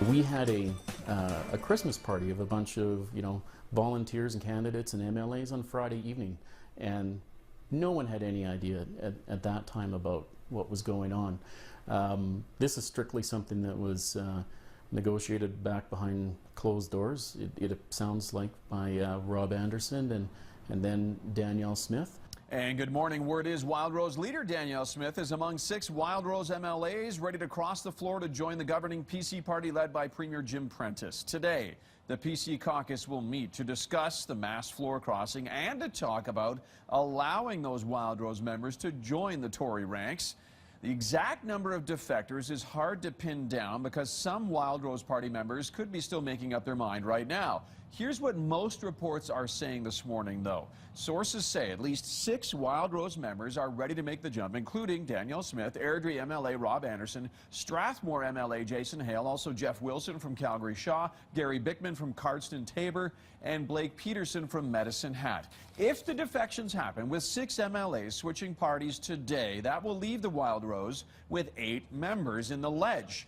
We had a Christmas party of a bunch of, volunteers and candidates and MLAs on Friday evening, and no one had any idea at that time about what was going on. This is strictly something that was negotiated back behind closed doors. It sounds like by Rob Anderson and then Danielle Smith. And good morning. Word is Wildrose leader Danielle Smith is among 6 Wildrose MLAs ready to cross the floor to join the governing PC party led by Premier Jim Prentice. Today, the PC caucus will meet to discuss the mass floor crossing and to talk about allowing those Wildrose members to join the Tory ranks. The exact number of defectors is hard to pin down because some Wildrose Party members could be still making up their mind right now. Here's what most reports are saying this morning, though. Sources say at least 6 Wildrose members are ready to make the jump, including Danielle Smith, Airdrie MLA Rob Anderson, Strathmore MLA Jason Hale, also Jeff Wilson from Calgary Shaw, Gary Bickman from Cardston Tabor, and Blake Peterson from Medicine Hat. If the defections happen with 6 MLAs switching parties today, that will leave the Wildrose with 8 members in the ledge.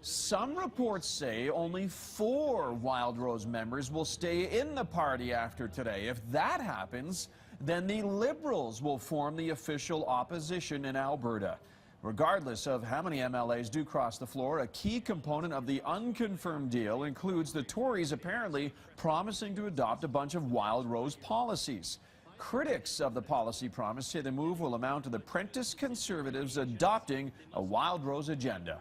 Some reports say only 4 Wildrose members will stay in the party after today. If that happens, then the Liberals will form the official opposition in Alberta. Regardless of how many MLAs do cross the floor, a key component of the unconfirmed deal includes the Tories apparently promising to adopt a bunch of Wildrose policies. Critics of the policy promise say the move will amount to the Prentice Conservatives adopting a Wildrose agenda.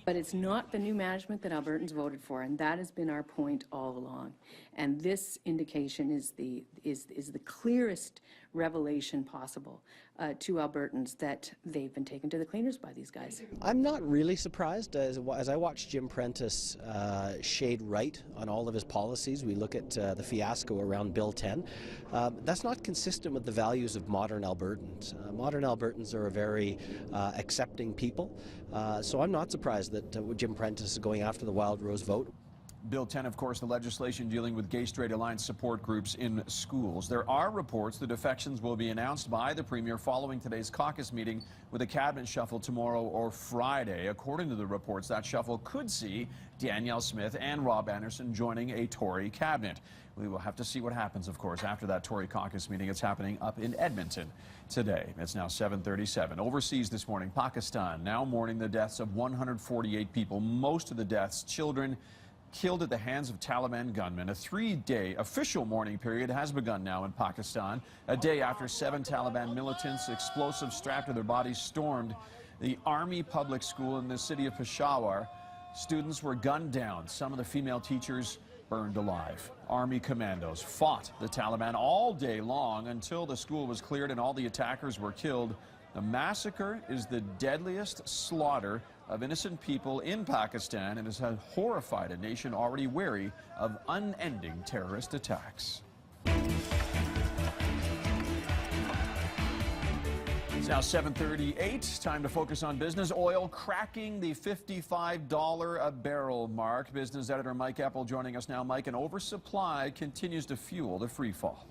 But it's not the new management that Albertans voted for, and that has been our point all along. And this indication is the clearest revelation possible to Albertans that they've been taken to the cleaners by these guys. I'm not really surprised as I watch Jim Prentice shade right on all of his policies. We look at the fiasco around Bill 10. That's not consistent with the values of modern Albertans. Modern Albertans are a very accepting people, so I'm not surprised that Jim Prentice is going after the Wildrose vote. Bill 10, of course, the legislation dealing with Gay-Straight Alliance support groups in schools. There are reports the defections will be announced by the Premier following today's caucus meeting with a cabinet shuffle tomorrow or Friday. According to the reports, that shuffle could see Danielle Smith and Rob Anderson joining a Tory cabinet. We will have to see what happens, of course, after that Tory caucus meeting. It's happening up in Edmonton today. It's now 7:37. Overseas this morning, Pakistan now mourning the deaths of 148 people, most of the deaths children, killed at the hands of Taliban gunmen. A 3-day official mourning period has begun now in Pakistan, a day after 7 Taliban militants, explosives strapped to their bodies, stormed the Army public school in the city of Peshawar. Students were gunned down. Some of the female teachers burned alive. Army commandos fought the Taliban all day long until the school was cleared and all the attackers were killed. The massacre is the deadliest slaughter of innocent people in Pakistan and has horrified a nation already wary of unending terrorist attacks. It's now 7:38. Time to focus on business. Oil cracking the $55 a barrel mark. Business editor Mike Eppel joining us now. Mike, an oversupply continues to fuel the free fall.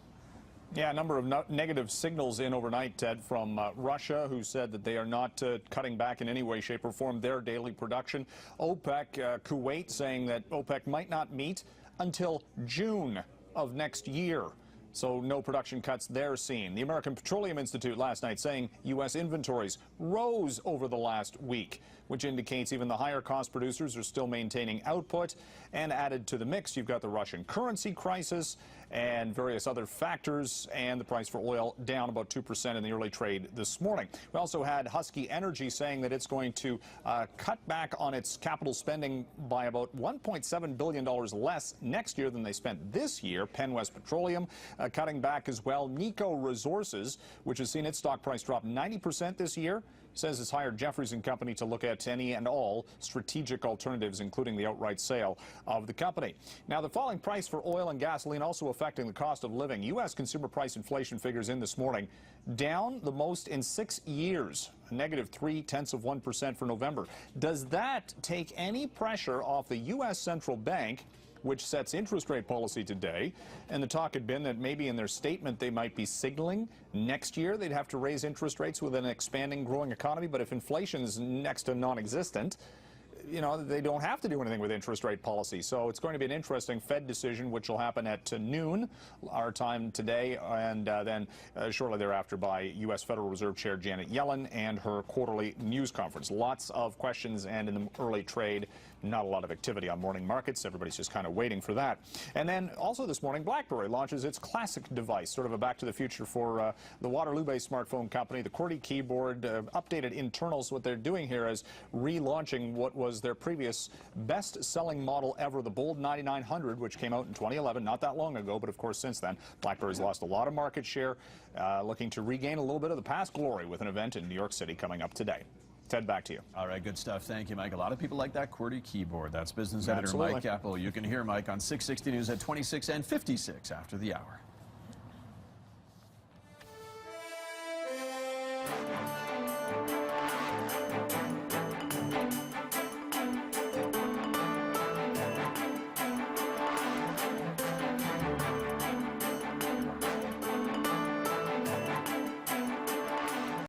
Yeah, a number of negative signals in overnight, Ted, from Russia, who said that they are not cutting back in any way, shape, or form their daily production. OPEC, Kuwait, saying that OPEC might not meet until June of next year. So no production cuts there seen. The American Petroleum Institute last night saying U.S. inventories rose over the last week, which indicates even the higher cost producers are still maintaining output. And added to the mix, you've got the Russian currency crisis and various other factors, and the price for oil down about 2% in the early trade this morning. We also had Husky Energy saying that it's going to cut back on its capital spending by about $1.7 billion less next year than they spent this year. Penn West Petroleum cutting back as well. Nico Resources, which has seen its stock price drop 90% this year, says it's hired Jeffries & Company to look at any and all strategic alternatives, including the outright sale of the company. Now, the falling price for oil and gasoline also affecting the cost of living. U.S. consumer price inflation figures in this morning, down the most in 6 years, a negative 0.3% for November. Does that take any pressure off the U.S. central bank, which sets interest rate policy today? And the talk had been that maybe in their statement they might be signaling next year they'd have to raise interest rates with an expanding, growing economy. But if inflation is next to non-existent, you know, they don't have to do anything with interest rate policy. So it's going to be an interesting Fed decision, which will happen at noon, our time today, and then shortly thereafter by U.S. Federal Reserve Chair Janet Yellen and her quarterly news conference. Lots of questions, and in the early trade, not a lot of activity on morning markets. Everybody's just kind of waiting for that. And then also this morning, BlackBerry launches its classic device, sort of a back to the future for the Waterloo-based smartphone company. The QWERTY keyboard, updated internals. What they're doing here is relaunching what was their previous best-selling model ever, the Bold 9900, which came out in 2011, not that long ago, but of course since then, BlackBerry's lost a lot of market share, looking to regain a little bit of the past glory with an event in New York City coming up today. Ted, back to you. All right, good stuff. Thank you, Mike. A lot of people like that QWERTY keyboard. That's business editor Absolutely. Mike Apple. You can hear Mike on 660 News at 26 and 56 after the hour.